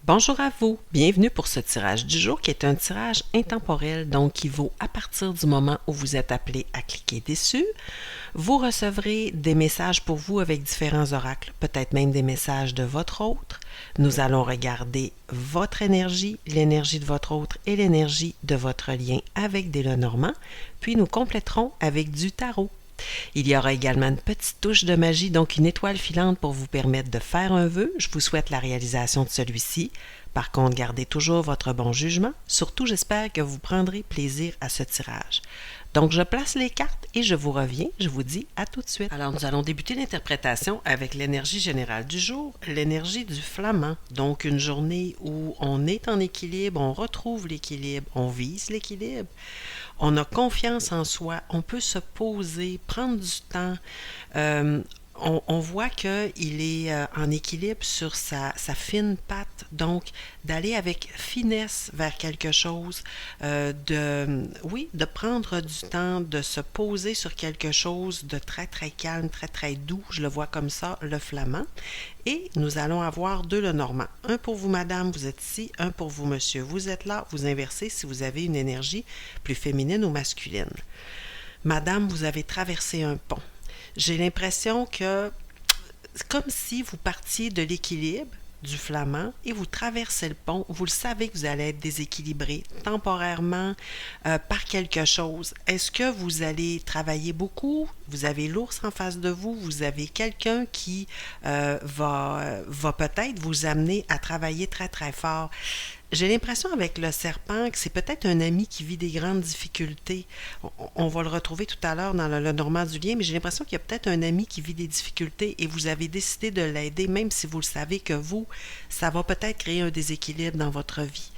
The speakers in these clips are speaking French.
Bonjour à vous, bienvenue pour ce tirage du jour qui est un tirage intemporel, donc qui vaut à partir du moment où vous êtes appelé à cliquer dessus. Vous recevrez des messages pour vous avec différents oracles, peut-être même des messages de votre autre. Nous allons regarder votre énergie, l'énergie de votre autre et l'énergie de votre lien avec des Lenormand, puis nous compléterons avec du tarot. Il y aura également une petite touche de magie, donc une étoile filante pour vous permettre de faire un vœu. Je vous souhaite la réalisation de celui-ci. Par contre, gardez toujours votre bon jugement. Surtout, j'espère que vous prendrez plaisir à ce tirage. Donc, je place les cartes et je vous reviens. Je vous dis à tout de suite. Alors, nous allons débuter l'interprétation avec l'énergie générale du jour, l'énergie du flamand. Donc, une journée où on est en équilibre, on retrouve l'équilibre, on vise l'équilibre. On a confiance en soi, on peut se poser, prendre du temps. On voit qu'il est en équilibre sur sa fine patte, donc d'aller avec finesse vers quelque chose, de prendre du temps, de se poser sur quelque chose de très très calme, très très doux, je le vois comme ça, le flamand. Et nous allons avoir deux Lenormand. Un pour vous, madame, vous êtes ici, un pour vous, monsieur. Vous êtes là, vous inversez si vous avez une énergie plus féminine ou masculine. Madame, vous avez traversé un pont. J'ai l'impression que c'est comme si vous partiez de l'équilibre du flamand et vous traversez le pont, vous le savez que vous allez être déséquilibré temporairement par quelque chose. Est-ce que vous allez travailler beaucoup? Vous avez l'ours en face de vous, vous avez quelqu'un qui va peut-être vous amener à travailler très très fort. J'ai l'impression avec le serpent que c'est peut-être un ami qui vit des grandes difficultés. On va le retrouver tout à l'heure dans le Normand du lien, mais j'ai l'impression qu'il y a peut-être un ami qui vit des difficultés et vous avez décidé de l'aider, même si vous le savez que vous, ça va peut-être créer un déséquilibre dans votre vie.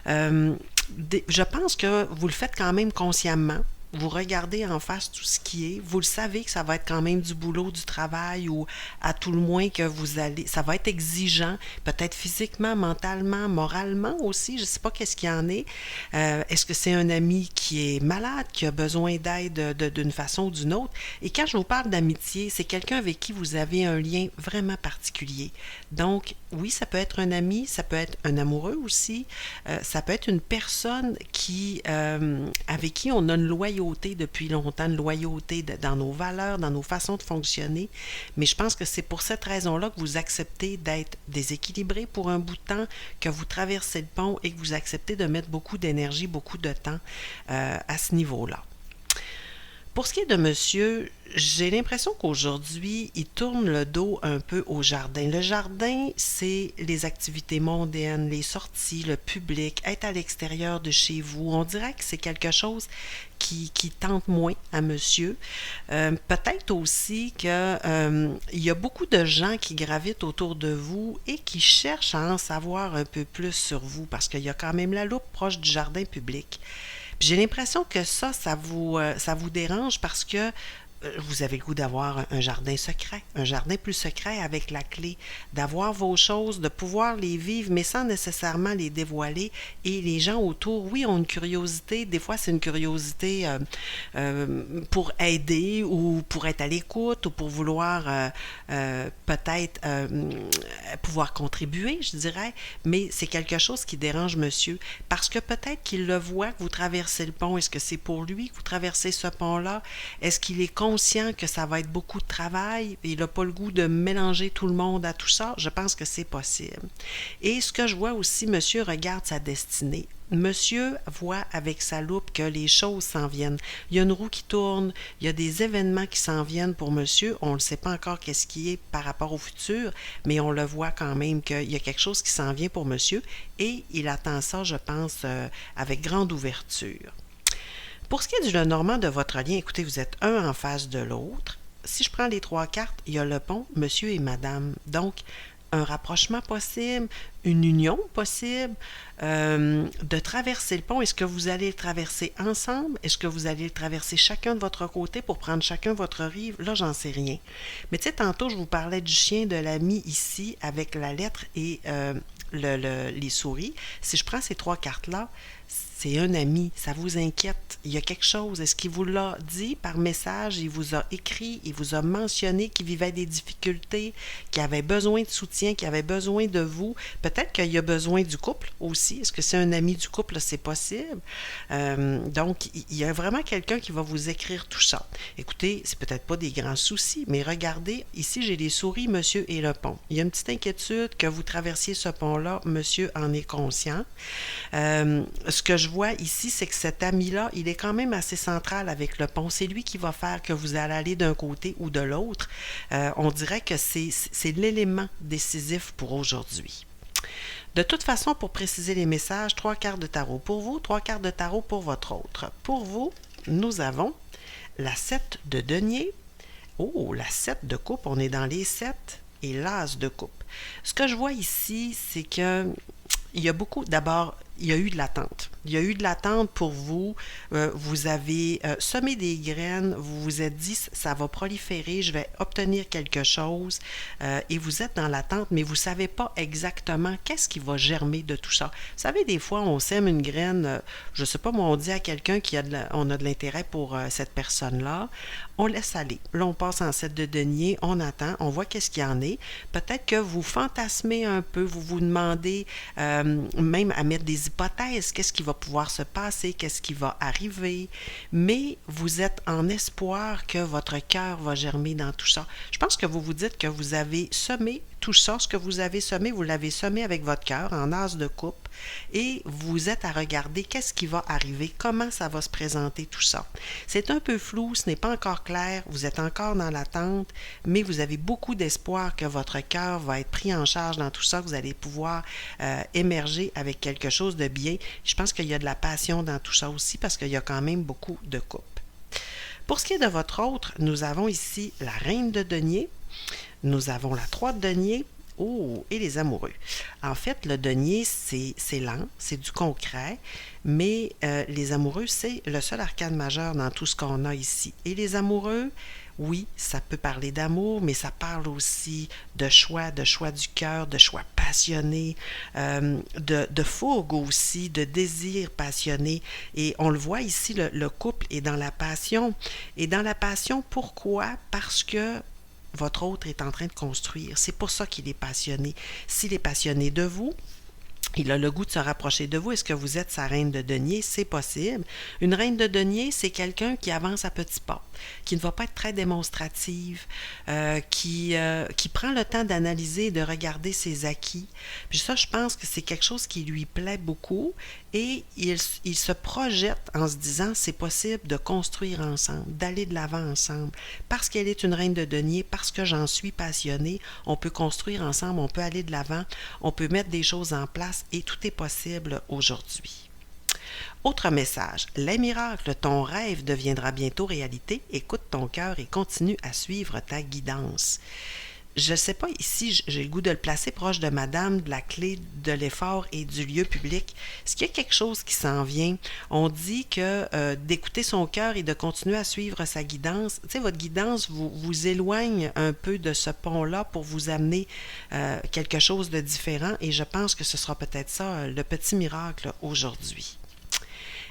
Je pense que vous le faites quand même consciemment. Vous regardez en face tout ce qui est, vous le savez que ça va être quand même du boulot, du travail ou à tout le moins que vous allez, ça va être exigeant, peut-être physiquement, mentalement, moralement aussi, je ne sais pas qu'est-ce qu'il y en est. Est-ce que c'est un ami qui est malade, qui a besoin d'aide d'une façon ou d'une autre? Et quand je vous parle d'amitié, c'est quelqu'un avec qui vous avez un lien vraiment particulier. Donc, oui, ça peut être un ami, ça peut être un amoureux aussi, ça peut être une personne avec qui on a une loyauté depuis longtemps, une loyauté dans nos valeurs, dans nos façons de fonctionner. Mais je pense que c'est pour cette raison-là que vous acceptez d'être déséquilibré pour un bout de temps, que vous traversez le pont et que vous acceptez de mettre beaucoup d'énergie, beaucoup de temps à ce niveau-là. Pour ce qui est de monsieur, j'ai l'impression qu'aujourd'hui, il tourne le dos un peu au jardin. Le jardin, c'est les activités mondaines, les sorties, le public, être à l'extérieur de chez vous. On dirait que c'est quelque chose qui tente moins à monsieur. Peut-être aussi que il y a beaucoup de gens qui gravitent autour de vous et qui cherchent à en savoir un peu plus sur vous parce qu'il y a quand même la loupe proche du jardin public. Puis j'ai l'impression que ça vous dérange parce que vous avez le goût d'avoir un jardin secret, un jardin plus secret avec la clé, d'avoir vos choses, de pouvoir les vivre, mais sans nécessairement les dévoiler. Et les gens autour, oui, ont une curiosité. Des fois, c'est une curiosité pour aider ou pour être à l'écoute ou pour vouloir peut-être pouvoir contribuer, je dirais. Mais c'est quelque chose qui dérange monsieur parce que peut-être qu'il le voit que vous traversez le pont. Est-ce que c'est pour lui que vous traversez ce pont-là? Est-ce qu'il est conscient que ça va être beaucoup de travail et il n'a pas le goût de mélanger tout le monde à tout ça? Je pense que c'est possible. Et ce que je vois aussi, monsieur regarde sa destinée. Monsieur voit avec sa loupe que les choses s'en viennent. Il y a une roue qui tourne, il y a des événements qui s'en viennent pour monsieur. On ne sait pas encore qu'est-ce qui est par rapport au futur, mais on le voit quand même qu'il y a quelque chose qui s'en vient pour monsieur et il attend ça, je pense, avec grande ouverture. Pour ce qui est du Lenormand de votre lien, écoutez, vous êtes un en face de l'autre. Si je prends les trois cartes, il y a le pont, monsieur et madame. Donc, un rapprochement possible, une union possible, de traverser le pont. Est-ce que vous allez le traverser ensemble? Est-ce que vous allez le traverser chacun de votre côté pour prendre chacun votre rive? Là, j'en sais rien. Mais tu sais, tantôt, je vous parlais du chien de l'ami ici avec la lettre et les souris, si je prends ces 3 cartes-là, c'est un ami, ça vous inquiète, il y a quelque chose. Est-ce qu'il vous l'a dit par message, il vous a écrit, il vous a mentionné qu'il vivait des difficultés, qu'il avait besoin de soutien, qu'il avait besoin de vous? Peut-être qu'il y a besoin du couple aussi. Est-ce que c'est un ami du couple? C'est possible. Donc, il y a vraiment quelqu'un qui va vous écrire tout ça. Écoutez, c'est peut-être pas des grands soucis, mais regardez, ici j'ai les souris, monsieur, et le pont. Il y a une petite inquiétude que vous traversiez ce pont-là, monsieur en est conscient. Ce que je vois ici, c'est que cet ami-là, il est quand même assez central avec le pont. C'est lui qui va faire que vous allez aller d'un côté ou de l'autre. On dirait que c'est l'élément décisif pour aujourd'hui. De toute façon, pour préciser les messages, 3 cartes de tarot pour vous, 3 cartes de tarot pour votre autre. Pour vous, nous avons la 7 de denier. Oh, la 7 de coupe, on est dans les 7 et l'as de coupe. Ce que je vois ici, c'est que il y a beaucoup, d'abord, il y a eu de l'attente. Il y a eu de l'attente pour vous. Vous avez semé des graines, vous vous êtes dit, ça va proliférer, je vais obtenir quelque chose. Et vous êtes dans l'attente, mais vous ne savez pas exactement qu'est-ce qui va germer de tout ça. Vous savez, des fois, on sème une graine, je ne sais pas, moi, on dit à quelqu'un qu'on a de l'intérêt pour cette personne-là, on laisse aller. Là, on passe en 7 de denier, on attend, on voit qu'est-ce qu'il y en est. Peut-être que vous fantasmez un peu, vous vous demandez même à mettre des hypothèses, qu'est-ce qui va pouvoir se passer, qu'est-ce qui va arriver, mais vous êtes en espoir que votre cœur va germer dans tout ça. Je pense que vous vous dites que vous avez semé tout ça, ce que vous avez semé, vous l'avez semé avec votre cœur en as de coupe et vous êtes à regarder qu'est-ce qui va arriver, comment ça va se présenter tout ça. C'est un peu flou, ce n'est pas encore clair, vous êtes encore dans l'attente, mais vous avez beaucoup d'espoir que votre cœur va être pris en charge dans tout ça, que vous allez pouvoir émerger avec quelque chose de bien. Je pense qu'il y a de la passion dans tout ça aussi parce qu'il y a quand même beaucoup de coupes. Pour ce qui est de votre autre, nous avons ici la reine de denier, nous avons la 3 de denier, oh, et les amoureux. En fait, le denier, c'est lent, c'est du concret, mais les amoureux, c'est le seul arcane majeur dans tout ce qu'on a ici. Et les amoureux, oui, ça peut parler d'amour, mais ça parle aussi de choix du cœur, de choix passionnés, de fougue aussi, de désir passionné. Et on le voit ici, le couple est dans la passion. Et dans la passion, pourquoi? Parce que votre autre est en train de construire. C'est pour ça qu'il est passionné. S'il est passionné de vous, il a le goût de se rapprocher de vous. Est-ce que vous êtes sa reine de denier? C'est possible. Une reine de denier, c'est quelqu'un qui avance à petits pas, qui ne va pas être très démonstrative, qui prend le temps d'analyser et de regarder ses acquis. Puis ça, je pense que c'est quelque chose qui lui plaît beaucoup et il se projette en se disant c'est possible de construire ensemble, d'aller de l'avant ensemble. Parce qu'elle est une reine de denier, parce que j'en suis passionnée, on peut construire ensemble, on peut aller de l'avant, on peut mettre des choses en place et tout est possible aujourd'hui. Autre message, les miracles, ton rêve deviendra bientôt réalité, écoute ton cœur et continue à suivre ta guidance. Je ne sais pas ici, j'ai le goût de le placer proche de madame, de la clé de l'effort et du lieu public. Est-ce qu'il y a quelque chose qui s'en vient? On dit que d'écouter son cœur et de continuer à suivre sa guidance, tu sais, votre guidance vous éloigne un peu de ce pont-là pour vous amener quelque chose de différent et je pense que ce sera peut-être ça, le petit miracle aujourd'hui.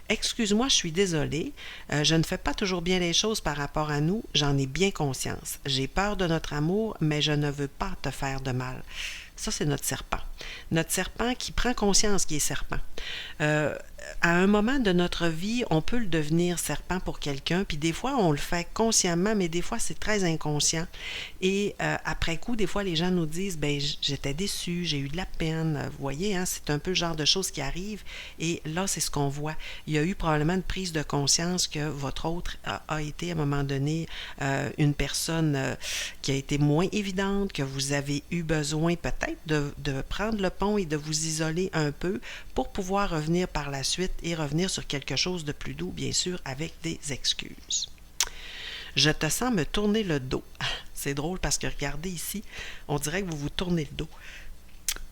Excuse-moi, je suis désolée, je ne fais pas toujours bien les choses par rapport à nous, j'en ai bien conscience. J'ai peur de notre amour, mais je ne veux pas te faire de mal. Ça, c'est notre serpent. Notre serpent qui prend conscience qu'il est serpent. À un moment de notre vie, on peut le devenir serpent pour quelqu'un, puis des fois, on le fait consciemment, mais des fois, c'est très inconscient. Et après coup, des fois, les gens nous disent, ben j'étais déçu, j'ai eu de la peine. Vous voyez, hein, c'est un peu le genre de choses qui arrivent. Et là, c'est ce qu'on voit. Il y a eu probablement une prise de conscience que votre autre a été, à un moment donné, une personne qui a été moins évidente, que vous avez eu besoin peut-être de prendre le pont et de vous isoler un peu pour pouvoir revenir par la suite et revenir sur quelque chose de plus doux, bien sûr, avec des excuses. Je te sens me tourner le dos. C'est drôle parce que regardez ici, on dirait que vous vous tournez le dos.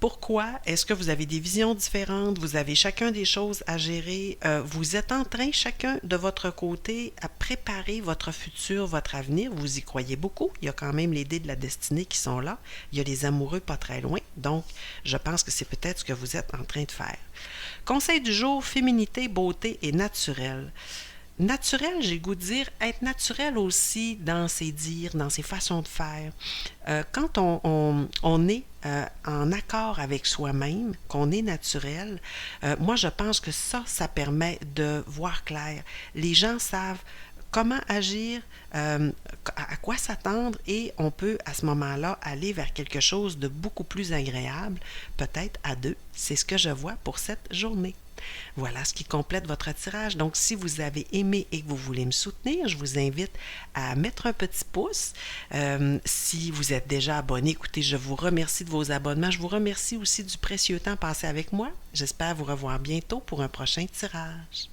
Pourquoi? Est-ce que vous avez des visions différentes? Vous avez chacun des choses à gérer? Vous êtes en train, chacun de votre côté, à préparer votre futur, votre avenir. Vous y croyez beaucoup. Il y a quand même les dés de la destinée qui sont là. Il y a les amoureux pas très loin. Donc, je pense que c'est peut-être ce que vous êtes en train de faire. Conseil du jour, féminité, beauté et naturel. Naturel, j'ai le goût de dire, être naturel aussi dans ses dires, dans ses façons de faire. Quand on est en accord avec soi-même, qu'on est naturel, moi je pense que ça permet de voir clair. Les gens savent comment agir, à quoi s'attendre et on peut à ce moment-là aller vers quelque chose de beaucoup plus agréable, peut-être à deux. C'est ce que je vois pour cette journée. Voilà ce qui complète votre tirage. Donc, si vous avez aimé et que vous voulez me soutenir, je vous invite à mettre un petit pouce. Si vous êtes déjà abonné, écoutez, je vous remercie de vos abonnements. Je vous remercie aussi du précieux temps passé avec moi. J'espère vous revoir bientôt pour un prochain tirage.